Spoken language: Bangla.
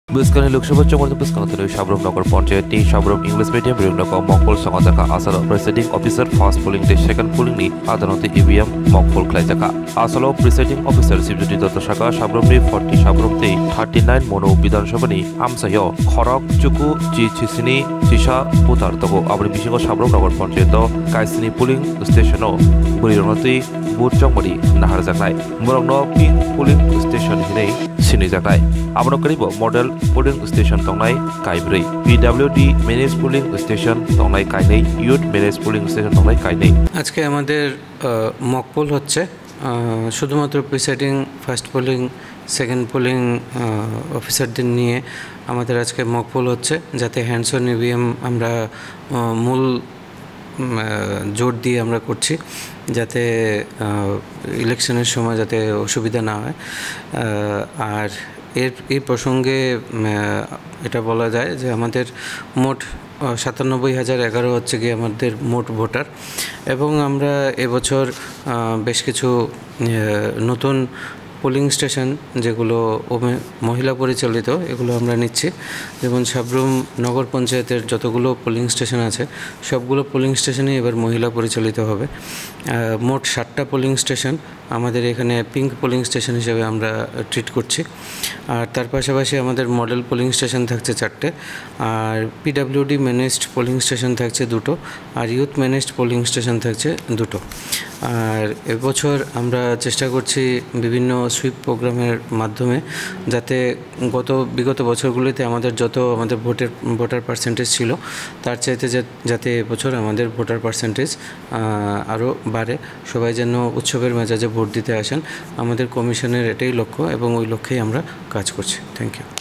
Buskan Luxembourg Chomor Buskan Shabrum Nogor Pontiati Shabrum English Medium Brunoko Mokpol Sangajaka Asalo Presiding Officer First Polling Day Second Polling Ni Adanoti EVM Mokpol Klaijaka Asalo Presiding Officer Sibjuti Dotashaka Shabrum Ni 40 Shabrum Day 39 Mono Bidan Shabani Amsayo Khorok Chuku Chisini Chisha Putar Togo Abri Bishingo Shabrum Nogor Pontiato Kaisini Polling Station Buriroti Bur Chongmari Nahar Jakai Morogno Pink Polling Station Hinei Sini Jakai Abro Karibo Model Polling Station Tongnai Kaibri PWD Managed Polling Station Tongnai Kainei Youth Managed Polling Station Tongnai Kainei আজকে আমাদের মক পোল হচ্ছে শুধুমাত্র presiding first polling second polling অফিসারদের নিয়ে আমাদের আজকে মক পোল হচ্ছে যাতে হ্যান্ডস অন ইভিএম আমরা মূল জোর দিয়ে আমরা করছি যাতে ইলেকশনের সময় যাতে অসুবিধা না হয় আর এই প্রসঙ্গে এটা বলা যায় যে আমাদের মোট ৯৭,০১১ হচ্ছে গিয়ে আমাদের মোট ভোটার এবং আমরা এবছর বেশ কিছু নতুন পোলিং স্টেশন যেগুলো মহিলা পরিচালিত এগুলো আমরা নিচ্ছি যেমন সাবরুম নগর পঞ্চায়েতের যতগুলো পোলিং স্টেশন আছে সবগুলো পোলিং স্টেশনই এবার মহিলা পরিচালিত হবে মোট ৭টা পোলিং স্টেশন আমাদের এখানে পিঙ্ক পোলিং স্টেশন হিসেবে আমরা ট্রিট করছি আর তার পাশাপাশি আমাদের মডেল পোলিং স্টেশন থাকছে 4টে আর পিডব্লিউডি ম্যানেজড পোলিং স্টেশন থাকছে 2টো আর ইউথ ম্যানেজড পোলিং স্টেশন থাকছে 2টো আর এবছর আমরা চেষ্টা করছি বিভিন্ন সুইপ প্রোগ্রামের মাধ্যমে যাতে বিগত বছরগুলিতে আমাদের ভোটার পার্সেন্টেজ ছিল তার চাইতে যাতে এবছর আমাদের ভোটার পার্সেন্টেজ আরও বাড়ে সবাই যেন উৎসবের মেজাজে ভোট দিতে আসেন আমাদের কমিশনের এটাই লক্ষ্য এবং ওই লক্ষ্যেই আমরা কাজ করছি থ্যাংক ইউ